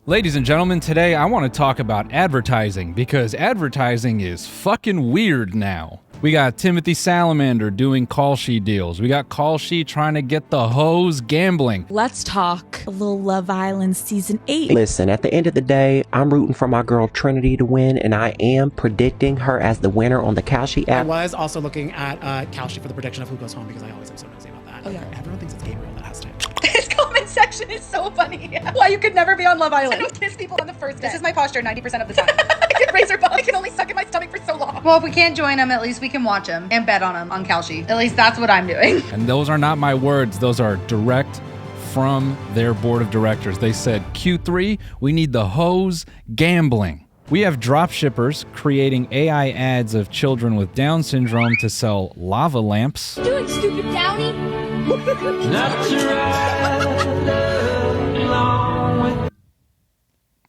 Ladies and gentlemen, today I want to talk about advertising because advertising is fucking weird now. We got Timothy Salamander doing call sheet deals. We got call sheet trying to get the hoes gambling. Let's talk a little Love Island Season 8. Listen, at the end of the day, I'm rooting for my girl Trinity to win, and I am predicting her as the winner on the call sheet I app. was also looking at call sheet for the prediction of who goes home because I always am so nosy about that. Oh, yeah. Everyone thinks it's Gabriel that has to. His comment section is so funny. Why you could never be on Love Island. I don't kiss people on the first day. This is my posture 90% of the time. I can raise her bum. I can only suck in my stomach for so long. Well, if we can't join him, at least we can watch him and bet on him on Kalshi. At least that's what I'm doing. And those are not my words. Those are direct from their board of directors. They said, Q3, we need the hoes gambling. We have dropshippers creating AI ads of children with Down syndrome to sell lava lamps. Do it, stupid Downy.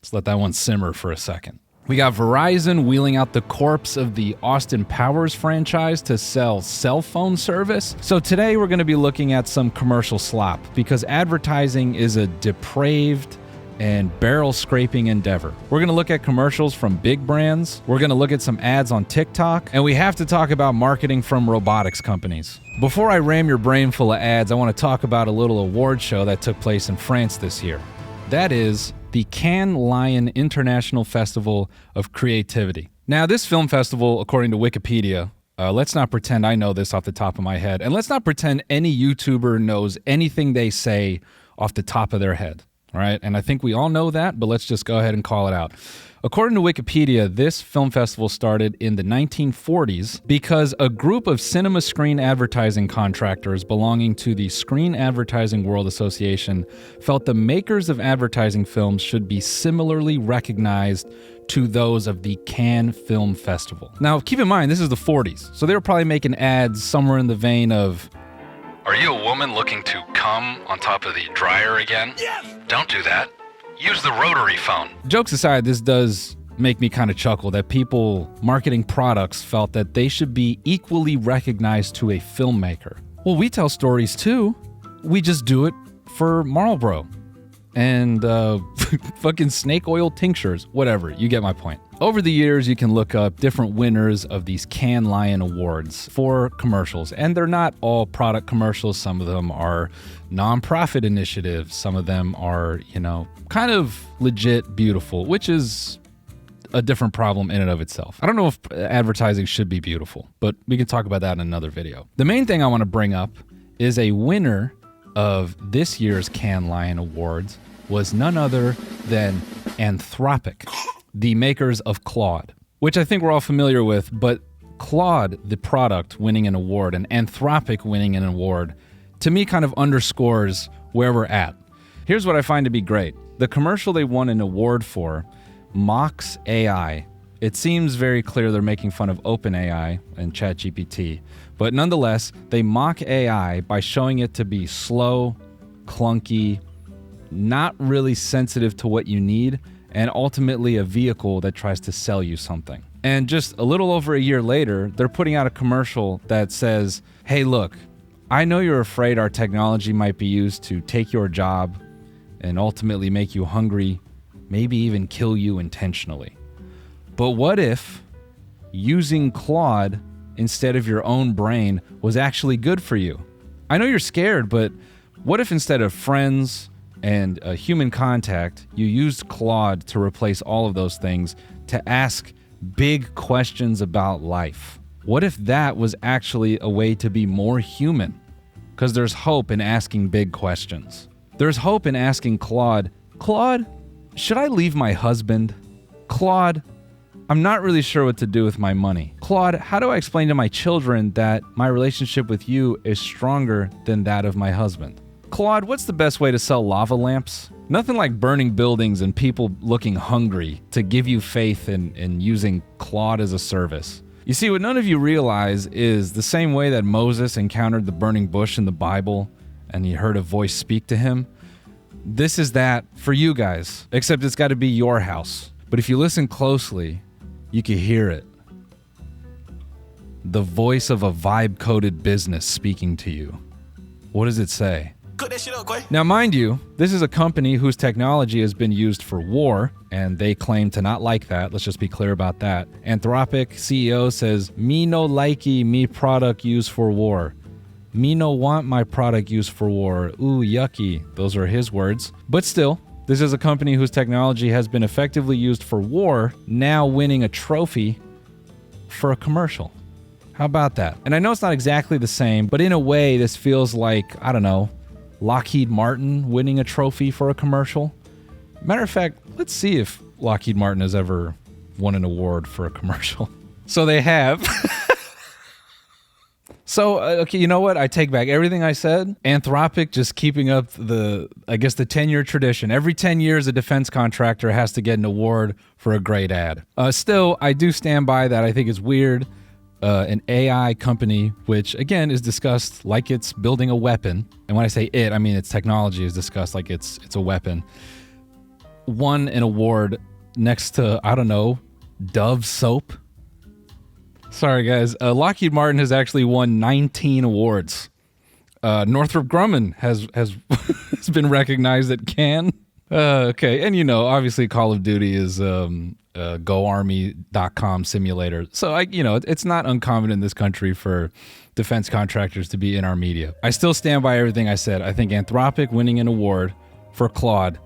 Let's let that one simmer for a second. We got Verizon wheeling out the corpse of the Austin Powers franchise to sell cell phone service. So today we're going to be looking at some commercial slop because advertising is a depraved and barrel scraping endeavor. We're going to look at commercials from big brands. We're going to look at some ads on TikTok, and we have to talk about marketing from robotics companies. Before I ram your brain full of ads, I want to talk about a little award show that took place in France this year. That is the Cannes Lion International Festival of Creativity. Now, this film festival, according to Wikipedia, let's not pretend I know this off the top of my head, and let's not pretend any YouTuber knows anything they say off the top of their head. All right, and I think we all know that, but let's just go ahead and call it out. According to Wikipedia, this film festival started in the 1940s because a group of cinema screen advertising contractors belonging to the Screen Advertising World Association felt the makers of advertising films should be similarly recognized to those of the Cannes Film Festival. Now, keep in mind, this is the 40s, so they were probably making ads somewhere in the vein of, "Are you a woman looking to come on top of the dryer again? Yes! Don't do that. Use the rotary phone." Jokes aside, this does make me kind of chuckle that people marketing products felt that they should be equally recognized to a filmmaker. Well, we tell stories too. We just do it for Marlboro and fucking snake oil tinctures, whatever. You get my point. Over the years, you can look up different winners of these Cannes Lion Awards for commercials, and they're not all product commercials. Some of them are nonprofit initiatives. Some of them are, kind of legit beautiful, which is a different problem in and of itself. I don't know if advertising should be beautiful, but we can talk about that in another video. The main thing I want to bring up is a winner of this year's Cannes Lion Awards was none other than Anthropic, the makers of Claude, which I think we're all familiar with, but Claude, the product, winning an award, and Anthropic winning an award, to me kind of underscores where we're at. Here's what I find to be great. The commercial they won an award for mocks AI. It seems very clear they're making fun of OpenAI and ChatGPT, but nonetheless, they mock AI by showing it to be slow, clunky, not really sensitive to what you need, and ultimately a vehicle that tries to sell you something. And just a little over a year later, they're putting out a commercial that says, "Hey, look, I know you're afraid our technology might be used to take your job and ultimately make you hungry, maybe even kill you intentionally. But what if using Claude instead of your own brain was actually good for you? I know you're scared, but what if instead of friends and human contact, you used Claude to replace all of those things to ask big questions about life? What if that was actually a way to be more human? Because there's hope in asking big questions. There's hope in asking Claude, should I leave my husband? Claude, I'm not really sure what to do with my money. Claude, how do I explain to my children that my relationship with you is stronger than that of my husband? Claude, what's the best way to sell lava lamps? Nothing like burning buildings and people looking hungry to give you faith in using Claude as a service. You see, what none of you realize is the same way that Moses encountered the burning bush in the Bible and he heard a voice speak to him. This is that for you guys, except it's got to be your house. But if you listen closely, you can hear it. The voice of a vibe-coded business speaking to you. What does it say? Cook that shit up, Quay. Now, mind you, this is a company whose technology has been used for war, and they claim to not like that. Let's just be clear about that. Anthropic CEO says, "Me no likey me product used for war. Me no want my product used for war. Ooh, yucky." Those are his words. But still, this is a company whose technology has been effectively used for war, now winning a trophy for a commercial. How about that? And I know it's not exactly the same, but in a way, this feels like, I don't know, Lockheed Martin winning a trophy for a commercial. Matter of fact, let's see if Lockheed Martin has ever won an award for a commercial. So they have. So, okay, you know what? I take back everything I said. Anthropic just keeping up the 10-year tradition. Every 10 years, a defense contractor has to get an award for a great ad. Still, I do stand by that. I think it's weird. An AI company, which, again, is discussed like it's building a weapon. And when I say it, I mean its technology is discussed like it's a weapon. Won an award next to, I don't know, Dove soap. Sorry, guys. Lockheed Martin has actually won 19 awards. Northrop Grumman has has been recognized at Cannes. Okay, and obviously Call of Duty is GoArmy.com simulator. So it's not uncommon in this country for defense contractors to be in our media. I still stand by everything I said. I think Anthropic winning an award for Claude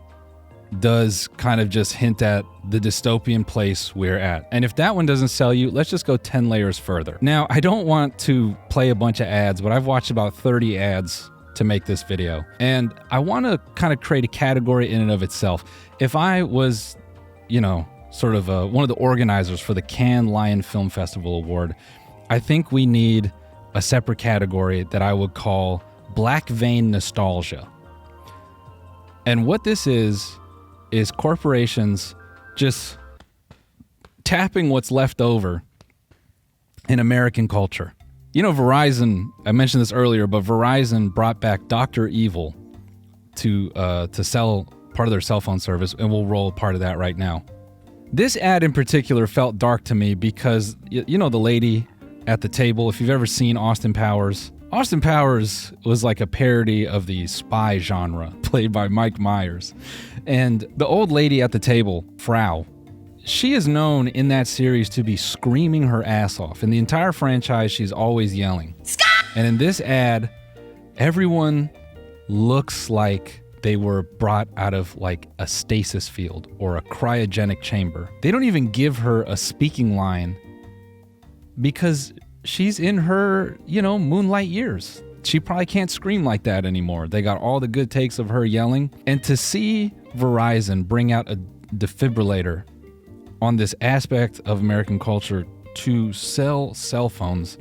does kind of just hint at the dystopian place we're at. And if that one doesn't sell you, let's just go 10 layers further. Now, I don't want to play a bunch of ads, but I've watched about 30 ads to make this video. And I want to kind of create a category in and of itself. If I was, sort of one of the organizers for the Cannes Lion Film Festival Award, I think we need a separate category that I would call Black Vein Nostalgia. And what this is corporations just tapping what's left over in American culture. Verizon, I mentioned this earlier, but Verizon brought back Dr. Evil to sell part of their cell phone service, and we'll roll part of that right now. This ad in particular felt dark to me because, the lady at the table, if you've ever seen Austin Powers was like a parody of the spy genre, played by Mike Myers. And the old lady at the table, Frau, she is known in that series to be screaming her ass off. In the entire franchise, she's always yelling. And in this ad, everyone looks like they were brought out of like a stasis field or a cryogenic chamber. They don't even give her a speaking line because she's in her, moonlight years. She probably can't scream like that anymore. They got all the good takes of her yelling. And to see Verizon bring out a defibrillator on this aspect of American culture to sell cell phones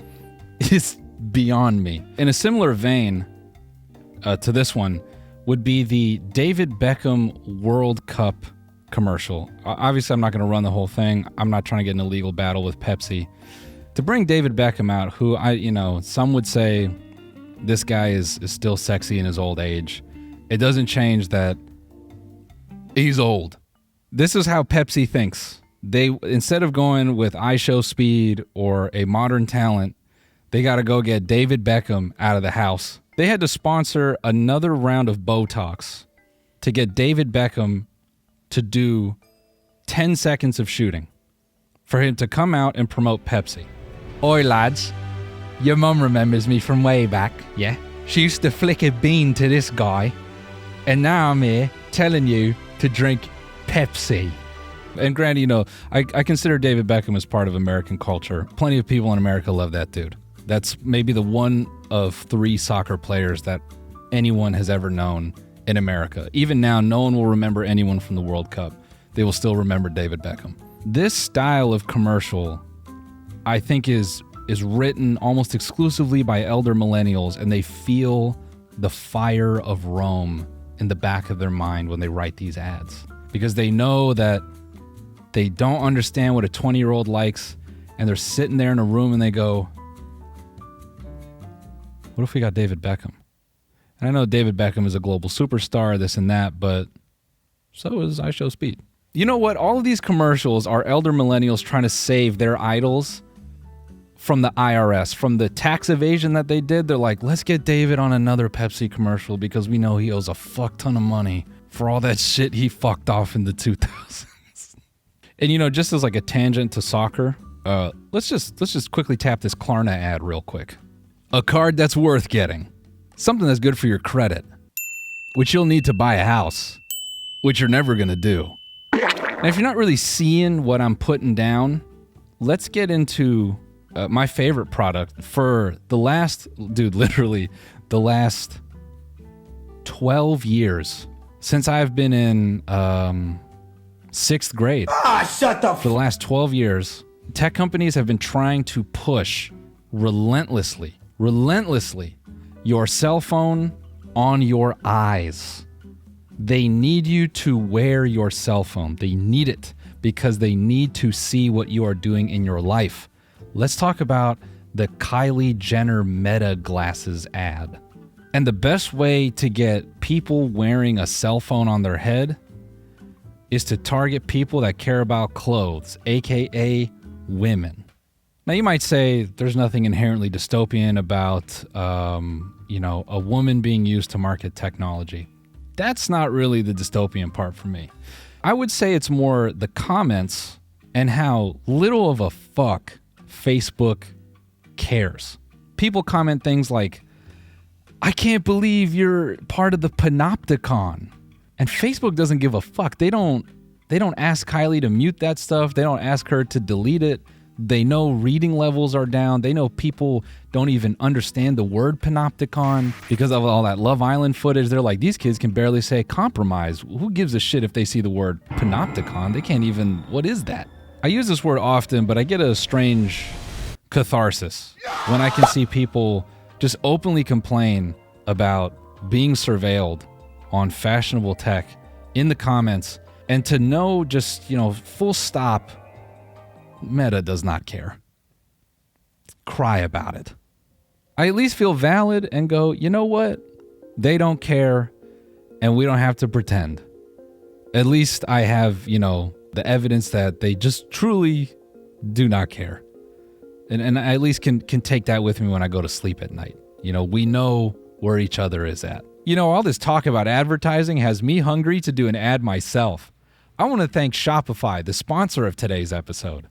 is beyond me. In a similar vein to this one would be the David Beckham World Cup commercial. Obviously, I'm not going to run the whole thing. I'm not trying to get in a legal battle with Pepsi. To bring David Beckham out, who some would say this guy is still sexy in his old age. It doesn't change that he's old. This is how Pepsi thinks. They, instead of going with I Show Speed or a modern talent, they got to go get David Beckham out of the house. They had to sponsor another round of Botox to get David Beckham to do 10 seconds of shooting for him to come out and promote Pepsi. Oi lads, your mum remembers me from way back, yeah? She used to flick a bean to this guy, and now I'm here telling you to drink Pepsi. And granted, I consider David Beckham as part of American culture. Plenty of people in America love that dude. That's maybe the one of 3 soccer players that anyone has ever known in America. Even now, no one will remember anyone from the World Cup. They will still remember David Beckham. This style of commercial, I think, is written almost exclusively by elder millennials, and they feel the fire of Rome in the back of their mind when they write these ads. Because they know that they don't understand what a 20-year-old likes, and they're sitting there in a room and they go, what if we got David Beckham? And I know David Beckham is a global superstar, this and that, but so is I Show Speed. You know what? All of these commercials are elder millennials trying to save their idols from the IRS, from the tax evasion that they did. They're like, let's get David on another Pepsi commercial because we know he owes a fuck ton of money for all that shit he fucked off in the 2000s. And just as like a tangent to soccer, let's just quickly tap this Klarna ad real quick. A card that's worth getting. Something that's good for your credit, which you'll need to buy a house, which you're never going to do. And if you're not really seeing what I'm putting down, let's get into my favorite product for literally the last 12 years since I've been in 6th grade. For the last 12 years, tech companies have been trying to push relentlessly your cell phone on your eyes. They need you to wear your cell phone. They need it because they need to see what you are doing in your life. Let's talk about the Kylie Jenner Meta glasses ad. And the best way to get people wearing a cell phone on their head is to target people that care about clothes, aka women. Now you might say there's nothing inherently dystopian about a woman being used to market technology. That's not really the dystopian part for me. I would say it's more the comments and how little of a fuck Facebook cares. People comment things like, I can't believe you're part of the panopticon. And Facebook doesn't give a fuck. They don't ask Kylie to mute that stuff. They don't ask her to delete it. They know reading levels are down. They know people don't even understand the word panopticon because of all that Love Island footage. They're like, these kids can barely say compromise. Who gives a shit if they see the word panopticon? They can't even, what is that? I use this word often, but I get a strange catharsis when I can see people just openly complain about being surveilled on fashionable tech in the comments, and to know just, full stop, Meta does not care. Cry about it. I at least feel valid and go, you know what? They don't care, and we don't have to pretend. At least I have, the evidence that they just truly do not care. And I at least can take that with me when I go to sleep at night. We know where each other is at. All this talk about advertising has me hungry to do an ad myself. I want to thank Shopify, the sponsor of today's episode.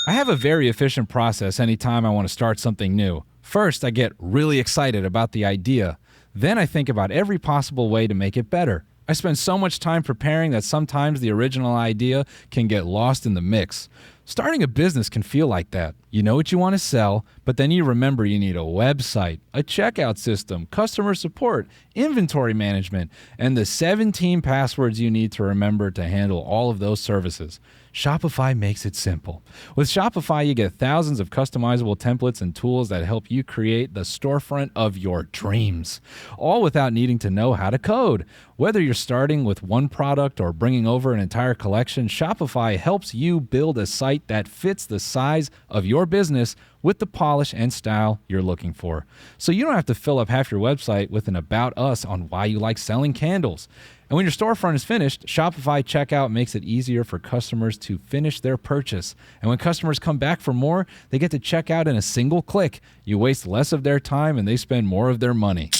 I have a very efficient process anytime I want to start something new. First, I get really excited about the idea. Then I think about every possible way to make it better. I spend so much time preparing that sometimes the original idea can get lost in the mix. Starting a business can feel like that. You know what you want to sell, but then you remember you need a website, a checkout system, customer support, inventory management, and the 17 passwords you need to remember to handle all of those services. Shopify makes it simple. With Shopify, you get thousands of customizable templates and tools that help you create the storefront of your dreams, all without needing to know how to code. Whether you're starting with one product or bringing over an entire collection, Shopify helps you build a site that fits the size of your business with the polish and style you're looking for. So you don't have to fill up half your website with an about us on why you like selling candles. And when your storefront is finished, Shopify checkout makes it easier for customers to finish their purchase. And when customers come back for more, they get to check out in a single click. You waste less of their time and they spend more of their money.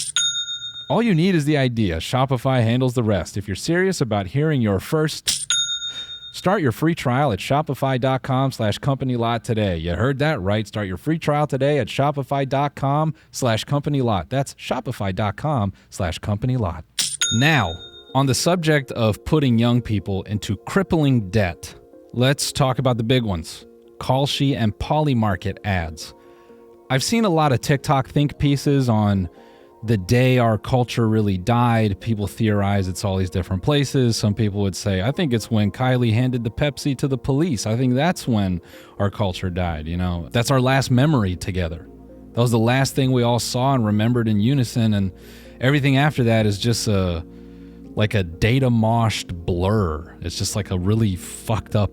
All you need is the idea. Shopify handles the rest. If you're serious about hearing your first, start your free trial at shopify.com/companylot today. You heard that right. Start your free trial today at shopify.com/companylot. That's shopify.com/companylot. Now, on the subject of putting young people into crippling debt, let's talk about the big ones. Kalshi and Polymarket ads. I've seen a lot of TikTok think pieces on the day our culture really died. People theorize it's all these different places. Some people would say, I think it's when Kylie handed the Pepsi to the police. I think that's when our culture died. That's our last memory together. That was the last thing we all saw and remembered in unison. And everything after that is just like a data moshed blur. It's just like a really fucked up,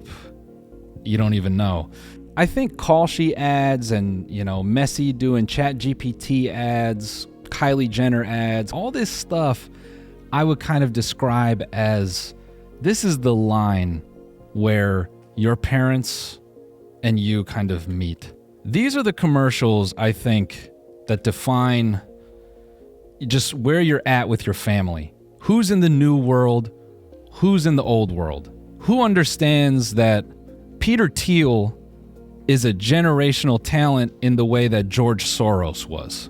you don't even know. I think Kalshi ads and, Messi doing ChatGPT ads, Kylie Jenner ads, all this stuff I would kind of describe as this is the line where your parents and you kind of meet. These are the commercials, I think, that define just where you're at with your family. Who's in the new world? Who's in the old world? Who understands that Peter Thiel is a generational talent in the way that George Soros was?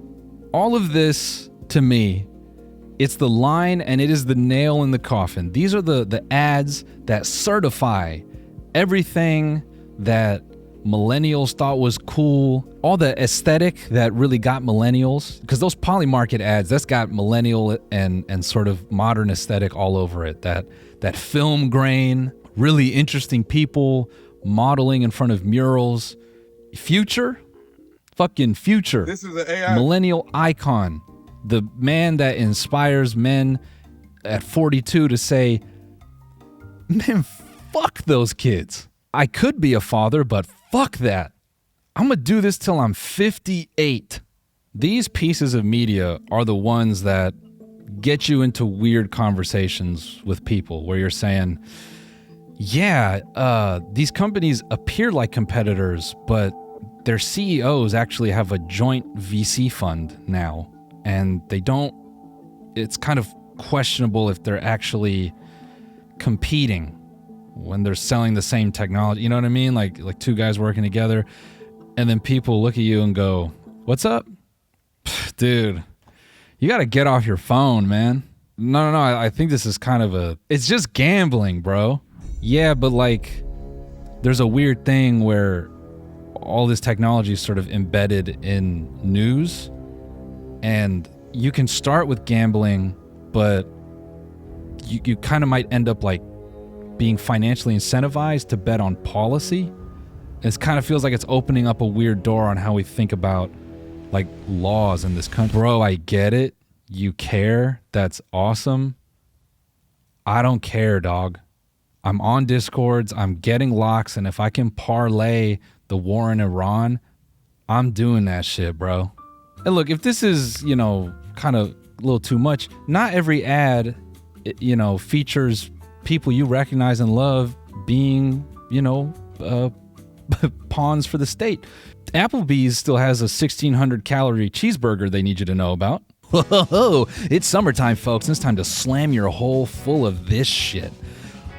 All of this, to me, it's the line and it is the nail in the coffin. These are the ads that certify everything that millennials thought was cool, all the aesthetic that really got millennials, because those polymarket ads, that's got millennial and sort of modern aesthetic all over it. That film grain, really interesting people modeling in front of murals. Future? Fucking Future. This is an AI. Millennial icon. The man that inspires men at 42 to say, man, fuck those kids. I could be a father, but fuck that. I'm going to do this till I'm 58. These pieces of media are the ones that get you into weird conversations with people where you're saying, yeah, these companies appear like competitors, but their CEOs actually have a joint VC fund now, and they don't, it's kind of questionable if they're actually competing when they're selling the same technology. You know what I mean? Like two guys working together, and then people look at you and go, what's up? Dude, you got to get off your phone, man. No, I think this is kind of it's just gambling, bro. Yeah, but like, there's a weird thing where all this technology is sort of embedded in news, and you can start with gambling, but you kind of might end up like being financially incentivized to bet on policy. It kind of feels like it's opening up a weird door on how we think about like laws in this country. Bro, I get it. You care. That's awesome. I don't care, dog. I'm on Discords. I'm getting locks. And if I can parlay the war in Iran, I'm doing that shit, bro. And look, if this is, kind of a little too much, not every ad, features people you recognize and love being, pawns for the state. Applebee's still has a 1,600 calorie cheeseburger they need you to know about. Whoa, it's summertime, folks, and it's time to slam your hole full of this shit.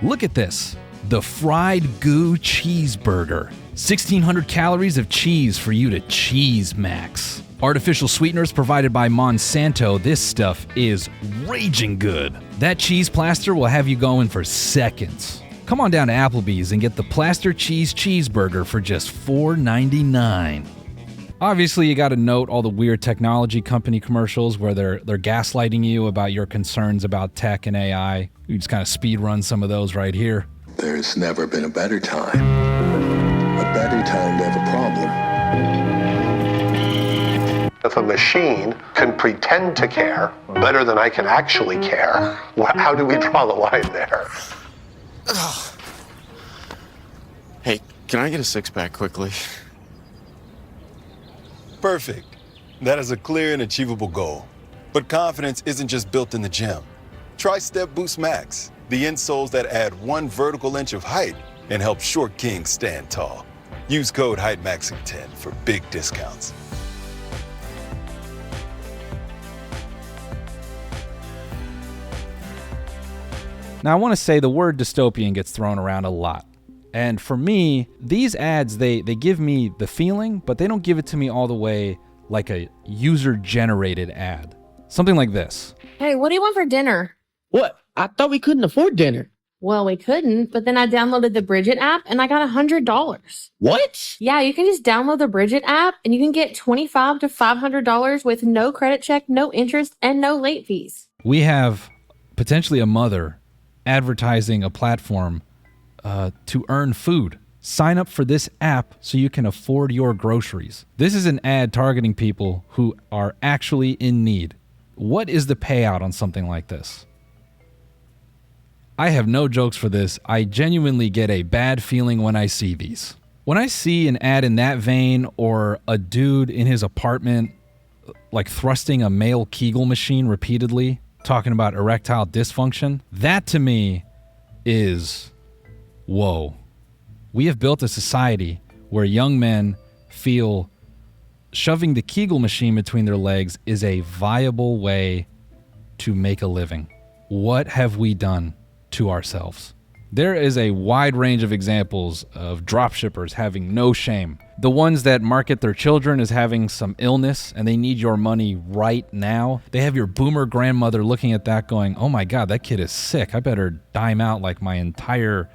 Look at this. The fried goo cheeseburger. 1,600 calories of cheese for you to cheese max. Artificial sweeteners provided by Monsanto. This stuff is raging good. That cheese plaster will have you going for seconds. Come on down to Applebee's and get the plaster cheese cheeseburger for just $4.99. Obviously, you got to note all the weird technology company commercials where they're gaslighting you about your concerns about tech and AI. You just kind of speed run some of those right here. There's never been a better time. A better time to have a problem. If a machine can pretend to care better than I can actually care, how do we draw the line there? Hey, can I get a six-pack quickly? Perfect. That is a clear and achievable goal. But confidence isn't just built in the gym. Try Step Boost Max, the insoles that add 1 vertical inch of height and help short kings stand tall. Use code HEIGhtMaxing10 for big discounts. Now, I want to say the word dystopian gets thrown around a lot. And for me, these ads, they give me the feeling, but they don't give it to me all the way like a user-generated ad. Something like this. Hey, what do you want for dinner? What? I thought we couldn't afford dinner. Well, we couldn't, but then I downloaded the Bridget app and I got $100. What? Yeah, you can just download the Bridget app and you can get $25 to $500 with no credit check, no interest, and no late fees. We have potentially a mother advertising a platform to earn food. Sign up for this app so you can afford your groceries. This is an ad targeting people who are actually in need. What is the payout on something like this? I have no jokes for this. I genuinely get a bad feeling when I see these. When I see an ad in that vein, or a dude in his apartment like thrusting a male Kegel machine repeatedly, talking about erectile dysfunction, that to me is, whoa. We have built a society where young men feel shoving the Kegel machine between their legs is a viable way to make a living. What have we done to ourselves? There is a wide range of examples of dropshippers having no shame. The ones that market their children as having some illness and they need your money right now. They have your boomer grandmother looking at that going, oh my God, that kid is sick. I better dime out like my entire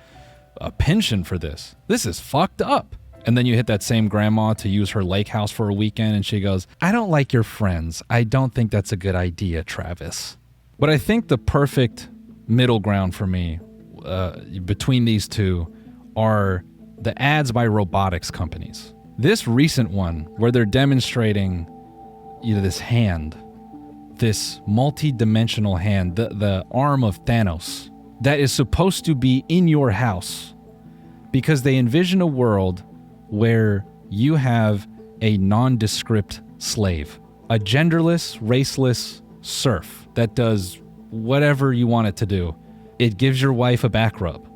pension for this. This is fucked up. And then you hit that same grandma to use her lake house for a weekend and she goes, I don't like your friends. I don't think that's a good idea, Travis. But I think the perfect middle ground for me between these two are the ads by robotics companies. This recent one where they're demonstrating this hand, this multi-dimensional hand, the arm of Thanos that is supposed to be in your house because they envision a world where you have a nondescript slave, a genderless, raceless serf that does whatever you want it to do. It gives your wife a back rub.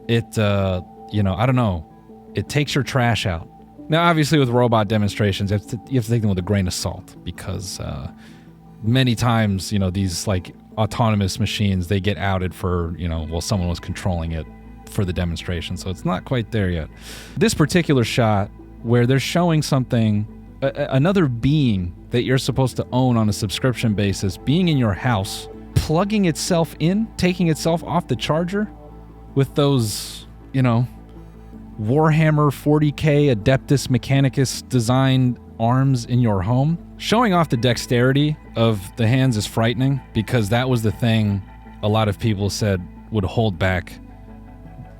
It, I don't know. It takes your trash out. Now, obviously with robot demonstrations, you have to take them with a grain of salt because many times, these like autonomous machines, they get outed for, someone was controlling it for the demonstration. So it's not quite there yet. This particular shot where they're showing something, another being that you're supposed to own on a subscription basis, being in your house, plugging itself in, taking itself off the charger with those, Warhammer 40K Adeptus Mechanicus designed arms in your home. Showing off the dexterity of the hands is frightening because that was the thing a lot of people said would hold back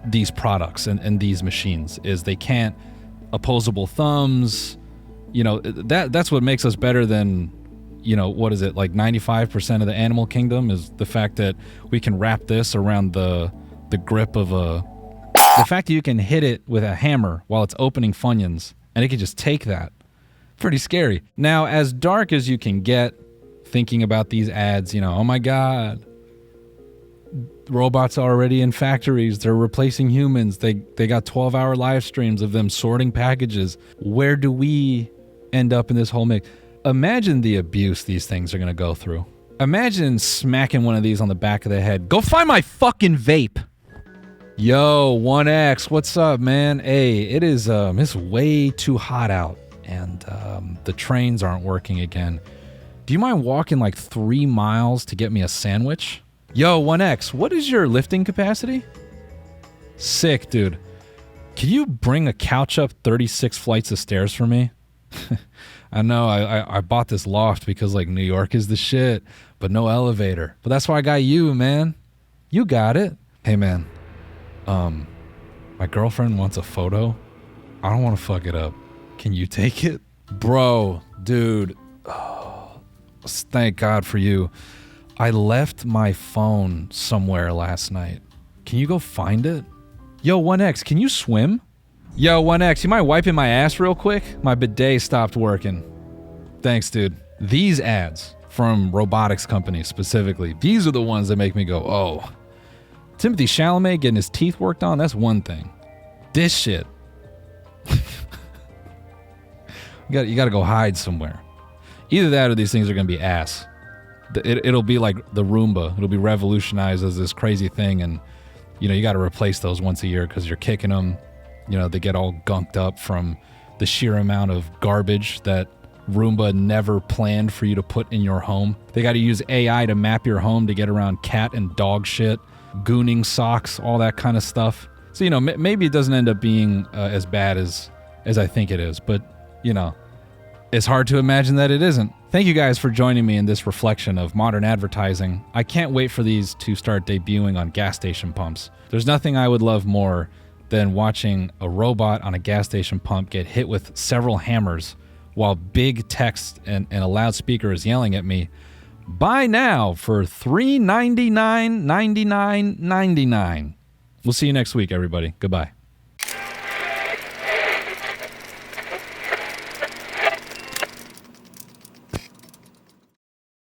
these products and these machines is they can't opposable thumbs. That's what makes us better than what is it, like 95% of the animal kingdom is the fact that we can wrap this around the grip of the fact that you can hit it with a hammer while it's opening Funyuns and it can just take that. Pretty scary. Now, as dark as you can get thinking about these ads, oh my God, robots are already in factories. They're replacing humans. They got 12-hour live streams of them sorting packages. Where do we end up in this whole mix? Imagine the abuse these things are going to go through. Imagine smacking one of these on the back of the head. Go find my fucking vape. Yo, 1X, what's up, man? Hey, it's way too hot out and the trains aren't working again. Do you mind walking like 3 miles to get me a sandwich? Yo, 1X, what is your lifting capacity? Sick, dude. Can you bring a couch up 36 flights of stairs for me? I know, I bought this loft because, like, New York is the shit, but no elevator. But that's why I got you, man. You got it. Hey, man. My girlfriend wants a photo. I don't want to fuck it up. Can you take it? Bro, dude. Oh, thank God for you. I left my phone somewhere last night. Can you go find it? Yo, 1X, can you swim? Yo, 1X, you mind wiping my ass real quick? My bidet stopped working. Thanks, dude. These ads from robotics companies specifically, these are the ones that make me go, oh. Timothy Chalamet getting his teeth worked on, that's one thing. This shit. you gotta go hide somewhere. Either that or these things are gonna be ass. It'll be like the Roomba. It'll be revolutionized as this crazy thing, and you got to replace those once a year because you're kicking them. They get all gunked up from the sheer amount of garbage that Roomba never planned for you to put in your home. They got to use AI to map your home to get around cat and dog shit, gooning socks, all that kind of stuff. So maybe it doesn't end up being as bad as I think it is, but it's hard to imagine that it isn't. Thank you guys for joining me in this reflection of modern advertising. I can't wait for these to start debuting on gas station pumps. There's nothing I would love more than watching a robot on a gas station pump get hit with several hammers while big text and a loudspeaker is yelling at me, buy now for $399.99.99. We'll see you next week, everybody. Goodbye.